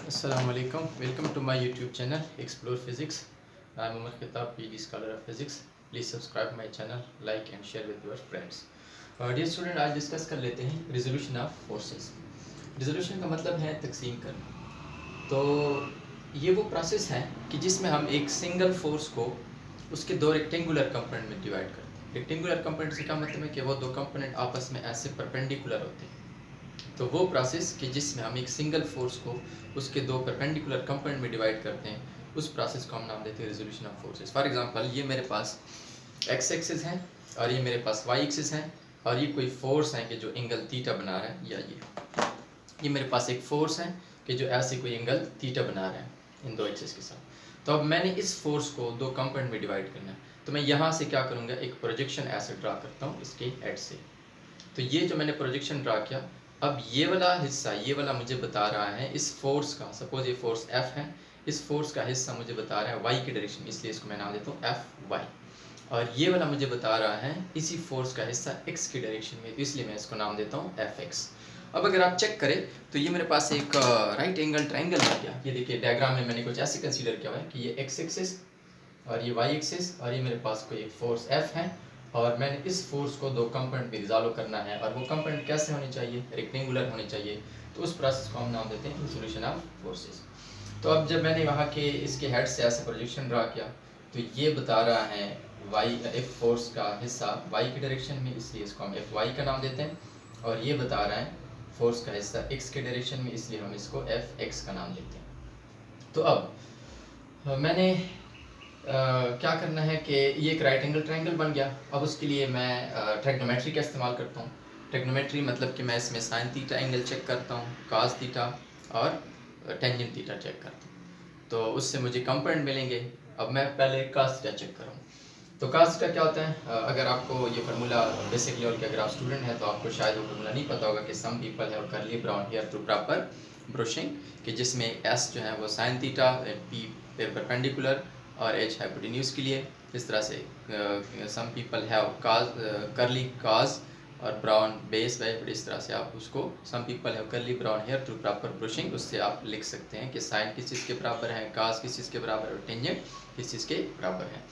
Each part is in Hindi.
Assalamualaikum. Welcome to my YouTube channel Explore Physics. I am Umar Khitab, PhD Scholar of Physics. Please subscribe my channel, like and share with your friends. Dear student, आज डिस्कस कर लेते हैं रिजोल्यूशन ऑफ फोर्सेस। रिजोल्यूशन का मतलब है तकसीम करना। तो ये वो प्रोसेस है कि जिसमें हम एक सिंगल फोर्स को उसके दो रेक्टेंगुलर कंपोनेंट में डिवाइड करते हैं। रेक्टेंगुलर कंपोनेंट से क्या मतलब है कि वो दो कंपोनेंट आपस में ऐसे परपेंडिकुलर होते हैं। तो वो प्रोसेस कि जिसमें हम एक सिंगल फोर्स को उसके दो परपेंडिकुलर कंपोनेंट में डिवाइड करते हैं, उस प्रोसेस को हम नाम देते हैं resolution of forces. For example, ये मेरे पास एक्स एक्सिस है और ये मेरे पास वाई एक्सिस है और ये कोई फोर्स है कि जो एंगल थीटा बना रहा है, या ये मेरे पास एक फोर्स है कि जो ऐसे कोई एंगल थीटा बना रहा है इन दो एक्सिस के साथ। तो अब मैंने इस फोर्स को दो कंपोनेंट में डिवाइड करना है, तो मैं यहाँ से क्या करूँगा, एक प्रोजेक्शन ऐसे ड्रा करता हूँ इसके एड से। तो ये जो मैंने प्रोजेक्शन ड्रा किया, अब ये वाला हिस्सा, ये वाला मुझे बता रहा है इस फोर्स का, सपोज ये फोर्स F है, इस फोर्स का हिस्सा मुझे बता रहा है y की डायरेक्शन, इसलिए इसको मैं नाम देता हूँ Fy। और ये वाला मुझे बता रहा है इसी फोर्स का हिस्सा x की डायरेक्शन में, तो इसलिए मैं इसको नाम देता हूँ Fx। अब अगर आप चेक करें तो ये मेरे पास एक राइट एंगल ट्राइंगल बन गया। ये देखिए डायग्राम में मैंने कुछ ऐसे कंसीडर किया हुआ है कि ये x एक्सिस और ये y एक्सिस और ये मेरे पास कोई एक फोर्स F है और मैंने इस फोर्स को दो कंपोनेंट में रिजॉल्व करना है और वो कंपोनेंट कैसे होने चाहिए, रेक्टेंगुलर होने चाहिए। तो उस प्रोसेस को हम नाम देते हैं रिजोल्यूशन ऑफ फोर्सेस। तो अब जब मैंने वहाँ के इसके हेड से ऐसे प्रोजेक्शन ड्रा किया, तो ये बता रहा है वाई एफ फोर्स का हिस्सा वाई की डायरेक्शन में, इसलिए इसको हम एफ वाई का नाम देते हैं। और ये बता रहा है फोर्स का हिस्सा एक्स के डायरेक्शन में, इसलिए हम इसको एफ एक्स का नाम देते हैं। तो अब मैंने क्या करना है कि ये एक राइट एंगल ट्रायंगल बन गया। अब उसके लिए मैं ट्रिग्नोमेट्री का इस्तेमाल करता हूँ। ट्रिग्नोमेट्री मतलब कि मैं इसमें साइन थीटा एंगल चेक करता हूँ, कास थीटा और टेंजेंट थीटा चेक करता हूँ, तो उससे मुझे कंपोनेंट मिलेंगे। अब मैं पहले कास थीटा चेक करूँ। तो कास थीटा क्या होता है, अगर आपको ये फार्मूला बेसिक लेवल के अगर आप स्टूडेंट हैं तो आपको शायद वो फार्मूला नहीं पता होगा कि सम पीपल है curly brown hair to proper brushing, कि जिसमें एस जो है वो साइन थीटा, पी परपेंडिकुलर और एच हाइपोटेन्यूज के लिए। इस तरह से सम पीपल हैव काज करली काज और ब्राउन बेस वाई, इस तरह से आप उसको some people have curly brown hair through proper brushing, उससे आप लिख सकते हैं कि साइन किस चीज़ के बराबर है, काज किस चीज़ के बराबर है और टेंजेंट किस चीज़ के बराबर है।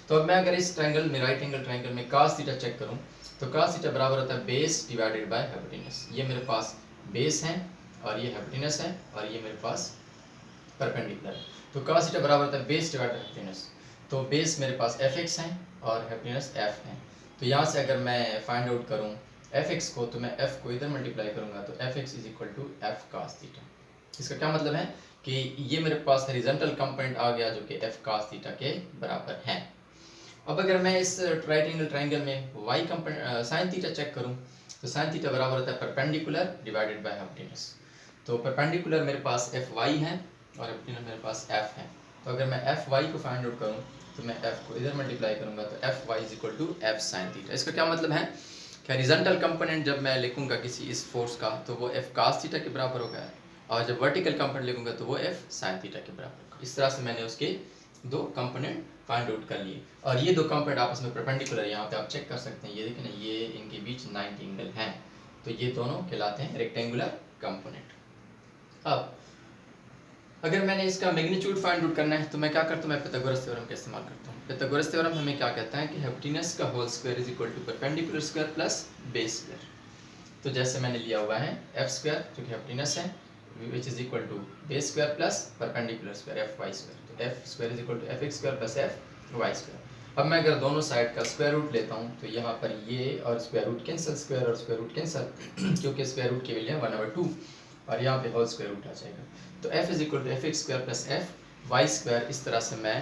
तो अब मैं अगर इस ट्रायंगल में, राइट एंगल ट्रायंगल में कास थीटा चेक करूं, तो कास थीटा बराबर होता है बेस डिवाइडेड बाय हाइपोटेन्यूज। ये मेरे पास बेस है और ये हाइपोटेन्यूज है और ये मेरे पास परपेंडिकुलर। तो cos थीटा बराबर होता है बेस डिवाइडेड हाइपोटेन्यूज। तो बेस मेरे पास fx है और हाइपोटेन्यूज f है। तो यहाँ से अगर मैं फाइंड आउट करूँ fx को, तो मैं f को इधर मल्टीप्लाई करूँगा, तो fx is equal to f cos theta. इसका क्या मतलब है कि ये मेरे पास हॉरिजॉन्टल कंपोनेंट आ गया जो कि f cos थीटा के बराबर है। अब अगर मैं इस राइट एंगल ट्रायंगल में y component sine theta check करूँ, तो साइन थीटा बराबर होता है परपेंडिकुलर डिवाइडेड बाय हाइपोटेन्यूज। तो परपेंडिकुलर मेरे पास fy है और हाइपोटेन्यूज मेरे पास f है। तो अगर मैं fy को फाइंड आउट करूँ, तो मैं f को इधर मल्टीप्लाई करूँगा, तो fy is equal to f sine theta. इसका क्या मतलब है कि हॉरिजॉन्टल कंपोनेंट जब मैं लिखूंगा किसी इस फोर्स का, तो वो f cos थीटा के बराबर होगा, और जब वर्टिकल कंपोनेंट लिखूंगा तो वो f साइन थीटा के बराबर होगा। इस तरह से मैंने उसके दो कंपोनेंट फाइंड आउट कर लिए और ये दो कंपोनेंट आपस में परपेंडिकुलर, यहाँ पे आप चेक कर सकते हैं, ये देखें ना, ये इनके बीच 90 एंगल हैं, तो ये दोनों कहलाते हैं रेक्टेंगुलर कंपोनेंट। अब अगर मैंने इसका मैग्नीट्यूड फाइंड आउट करना है, तो मैं क्या करता हूँ, मैं पाइथागोरस थ्योरम का इस्तेमाल करता हूँ। पाइथागोरस थ्योरम हमें क्या कहता है कि हाइपोटेन्यूज का whole square is equal to perpendicular square plus base square. तो जैसे मैंने लिया हुआ है एफ स्क्वायर जो कि हाइपोटेन्यूज है, which is equal to base square plus perpendicular square F Y square. तो F square is equal to F x square plus F Y square. अब मैं अगर दोनों साइड का स्क्वायर रूट लेता हूँ, तो यहाँ पर ये और स्क्वायर रूट कैंसिल, स्क्वायर और स्क्वायर रूट कैंसिल, क्योंकि स्क्वायर रूट की वैल्यू है 1/2 और यहाँ पे होल स्क्वायर रूट आ जाएगा। तो f is equal to F x square plus F Y square. इस तरह से मैं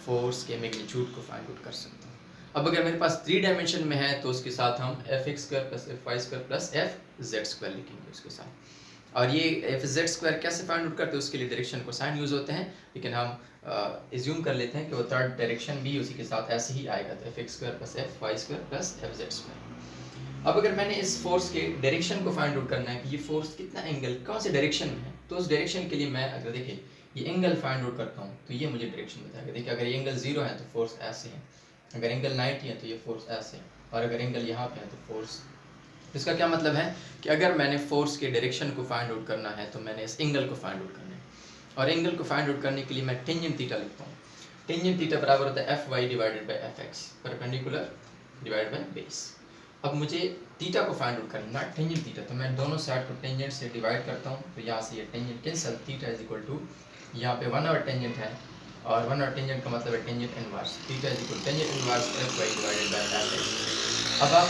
फोर्स के मैग्नीट्यूड को फाइंड आउट कर सकता हूँ। अब अगर मेरे पास 3 डायमेंशन में है, तो उसके साथ हम F x square plus F Y square plus F Z square लिखेंगे उसके साथ। और ये एफ जेड स्क्वायर कैसे फाइंड आउट करते हैं, उसके लिए डायरेक्शन को साइन यूज होते हैं, लेकिन हम एज्यूम कर लेते हैं कि वो थर्ड डायरेक्शन भी उसी के साथ ऐसे ही आएगा, तो F x square plus F Y square plus F Z square. अब अगर मैंने इस फोर्स के डायरेक्शन को फाइंड आउट करना है कि ये फोर्स कितना एंगल कौन से डायरेक्शन में है, तो उस डायरेक्शन के लिए मैं अगर देखिए ये एंगल फाइंड आउट करता हूँ, तो ये मुझे डायरेक्शन बताएगा। देखिए अगर ये एंगल 0 है तो फोर्स ऐसे है, अगर एंगल 90 है तो ये फोर्स ऐसे है, और अगर एंगल यहाँ पे है तो फोर्स इसका क्या मतलब है कि अगर मैंने फोर्स के डायरेक्शन को फाइंड आउट करना है तो मैंने इस एंगल को फाइंड आउट करना है, और एंगल को फाइंड आउट करने के लिए मैं टेंजेंट थीटा लिखता हूँ। टेंजेंट थीटा बराबर होता है Fy divided by Fx, perpendicular divide by base. अब मुझे थीटा को फाइंड आउट करना है, टेंजेंट थीटा, तो मैं दोनों साइड को टेंजेंट से डिवाइड करता हूँ, तो यहाँ से ये tangent cancel, theta is equal to, यहाँ पे 1 ओवर टेंजेंट है, और 1 ओवर टेंजेंट का मतलब है tangent inverse, theta is equal tangent inverse Fy divided by Fx। अब आप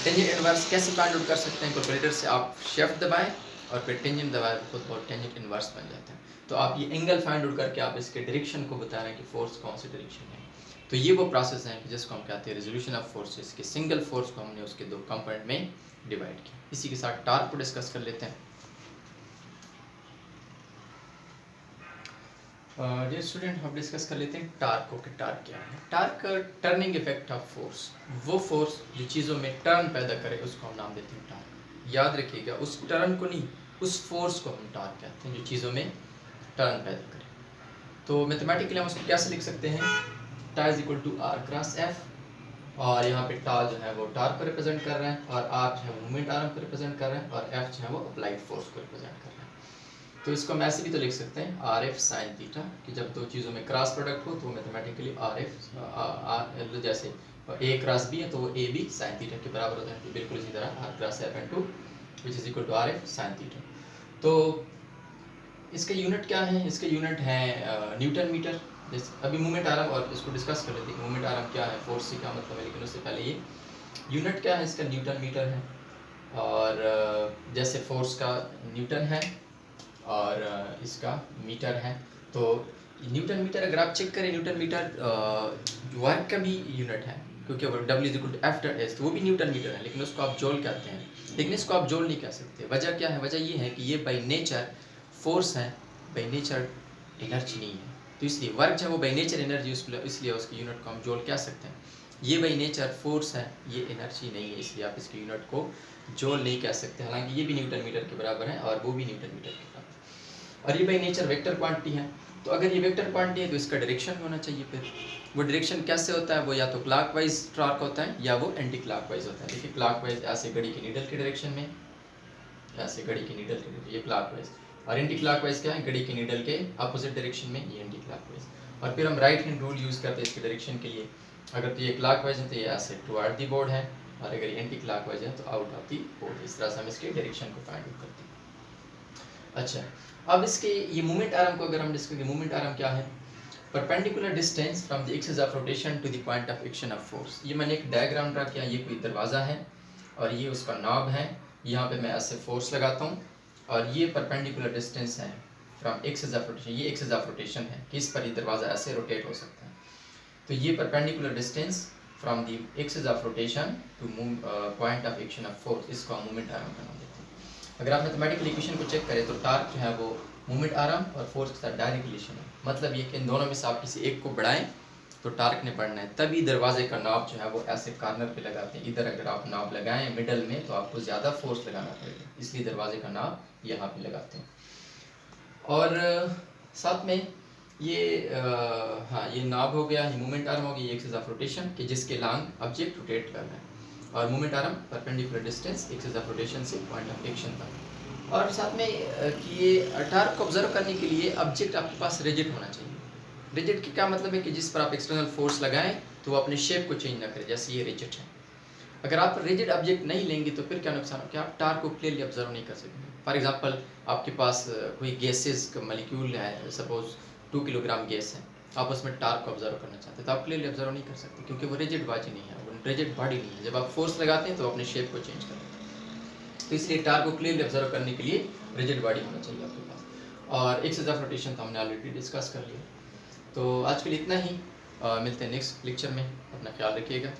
टेंजेंट इनवर्स कैसे फाइंड आउट कर सकते हैं? कैलकुलेटर से आप शिफ्ट दबाएं और फिर टेंजेंट दबाएं, खुद बहुत टेंजेंट इनवर्स बन जाता है। तो आप ये एंगल फाइंड आउट करके आप इसके डायरेक्शन को बता रहे हैं कि फोर्स कौन सी डायरेक्शन है। तो ये वो प्रोसेस है कि जिसको हम कहते हैं रेजोल्यूशन ऑफ फोर्सेस, के सिंगल फोर्स को हमने उसके दो कंपोनेंट में डिवाइड किया। इसी के साथ टार्क को डिस्कस कर लेते हैं। डियर स्टूडेंट, हम डिस्कस कर लेते हैं टार्क को कि टार्क क्या है। Torque turning effect of force, वो फोर्स जो चीज़ों में टर्न पैदा करे उसको हम नाम देते हैं टार्क। याद रखिएगा, उस टर्न को नहीं, उस फोर्स को हम टार्क कहते हैं जो चीज़ों में टर्न पैदा करे। तो मैथमेटिकली हम उसको कैसे लिख सकते हैं? टा is equal to R cross F, और यहाँ पे टा जो है वो टार्क को रिप्रेजेंट कर रहा है, और आर जो है वो मूवमेंट आर्म को रिप्रेजेंट कर रहा है, और एफ जो है वो अप्लाइड फोर्स को रिप्रेजेंट कर रहा है। तो इसको हम ऐसे भी तो लिख सकते हैं आर एफ साइन थीटा, कि जब दो चीज़ों में क्रॉस प्रोडक्ट हो तो मैथमेटिकली आर एफ, जैसे ए क्रॉस बी है तो वो ए बी साइन थीटा के बराबर होता है। तो बिल्कुल इसी तरह r cross F into which is equal to r F sine theta. तो इसका यूनिट क्या है? इसका यूनिट है न्यूटन मीटर। जैसे अभी मूवमेंट आर्म, और इसको डिस्कस कर लेते हैं मूवमेंट आर्म क्या है, फोर्स से क्या मतलब है, लेकिन उससे पहले ये यूनिट क्या है इसका, न्यूटन मीटर है। और जैसे फोर्स का न्यूटन है और इसका मीटर है, तो न्यूटन मीटर अगर आप चेक करें, न्यूटन मीटर वर्क का भी यूनिट है, क्योंकि W is equal to after S, तो वो भी न्यूटन मीटर है, लेकिन उसको आप जॉल कहते हैं। लेकिन इसको आप जॉल नहीं कह सकते। वजह क्या है? वजह ये है कि ये बाई नेचर फोर्स है, बाई नेचर एनर्जी नहीं है। तो इसलिए वर्क जो है वो बाई नेचर एनर्जी, इसलिए उसकी यूनिट को हम जॉल कह सकते हैं। ये बाई नेचर फोर्स है, ये एनर्जी नहीं है, इसलिए आप इसकी यूनिट को जॉल नहीं कह सकते। हालांकि ये भी न्यूटन मीटर के बराबर है और वो भी न्यूटन मीटर के बराबर। और ये बाई नेचर वेक्टर क्वांटिटी है, तो अगर ये वेक्टर क्वांटिटी है तो इसका डायरेक्शन होना चाहिए। फिर वो डायरेक्शन कैसे होता है? वो या तो क्लॉकवाइज टॉर्क होता है या वो एंटी क्लॉकवाइज होता है। देखिए क्लॉकवाइज ऐसे घड़ी की नीडल के डायरेक्शन में, ऐसे घड़ी की नीडल के, ये क्लॉकवाइज, और एंटी क्लॉकवाइज क्या है? घड़ी की नीडल के अपोजिट डायरेक्शन में, ये एंटी क्लॉकवाइज। और फिर हम राइट हैंड रूल यूज़ करते हैं इसके डायरेक्शन के लिए। अगर तो ये क्लॉकवाइज है तो ये ऐसे टुवर्ड दी बोर्ड है, और अगर ये एंटी क्लॉकवाइज है तो आउट ऑफ दी बोर्ड। इस तरह से हम इसके डायरेक्शन को फाइंड आउट करते हैं। अच्छा, अब इसके ये मूवमेंट आर्म को अगर हम डिस्कस करें, मूवमेंट आर्म क्या है? Perpendicular distance from the axis of rotation to the point of action of force. ये मैंने एक डायग्राम ड्रा किया, ये कोई दरवाज़ा है और ये उसका नॉब है, यहाँ पे मैं ऐसे फोर्स लगाता हूँ, और ये परपेंडिकुलर डिस्टेंस है फ्रॉम एक्सिस ऑफ रोटेशन, ये एक्सिस ऑफ रोटेशन है कि इस पर ये दरवाज़ा ऐसे रोटेट हो सकता है। तो ये perpendicular distance from the axis of rotation two point of action of force, इसको हम मूवमेंट आर्म का नाम देते हैं। अगर आप मैथमेटिकल इक्वेशन को चेक करें तो टार्क जो है वो मूवमेंट आर्म और फोर्स के साथ डायरेक्ट रिलेशन है। मतलब ये कि इन दोनों में से आप किसी एक को बढ़ाएं तो टार्क ने बढ़ना है। तभी दरवाजे का नॉब जो है वो ऐसे कॉर्नर पे लगाते हैं। इधर अगर आप नॉब लगाएं मिडल में तो आपको ज़्यादा फोर्स लगाना पड़ेगा, इसलिए दरवाजे का नॉब यहाँ पे लगाते हैं। और साथ में ये हाँ, ये नॉब हो गया, ये मूवमेंट आर्म हो गया, ये एक्सिस ऑफ रोटेशन कि जिसके लॉन्ग ऑब्जेक्ट रोटेट कर रहा है, और movement arm perpendicular distance axis of rotation से पॉइंट ऑफ एक्शन तक। और साथ में कि ये टार्क को ऑब्जर्व करने के लिए ऑब्जेक्ट आपके पास रिजिड होना चाहिए। रिजिड की क्या मतलब है? कि जिस पर आप एक्सटर्नल फोर्स लगाएं तो वो अपने शेप को चेंज ना करे, जैसे ये रिजिड है। अगर आप रिजिड ऑब्जेक्ट नहीं लेंगे तो फिर क्या नुकसान हो, कि आप टार्क को क्लियरली ऑब्जर्व नहीं कर सकेंगे। फॉर एग्जांपल आपके पास कोई गैसेस का मॉलिक्यूल है, सपोज 2 किलोग्राम गैस है, आप उसमें टार्क को ऑब्जर्व करना चाहते हैं तो आप क्लियरली ऑब्जर्व नहीं कर सकते, क्योंकि वो रिजिड बॉडी नहीं है, वो रिजिड बॉडी नहीं है। जब आप फोर्स लगाते हैं तो अपने शेप को चेंज करते हैं। तो इसलिए टार्क को क्लियरली ऑब्जर्व करने के लिए रिजिड बॉडी होना चाहिए आपके पास। और एक्सिस ऑफ रोटेशन तो हमने ऑलरेडी डिस्कस कर लिया। तो आज के लिए इतना ही, मिलते हैं नेक्स्ट लेक्चर में। अपना ख्याल रखिएगा।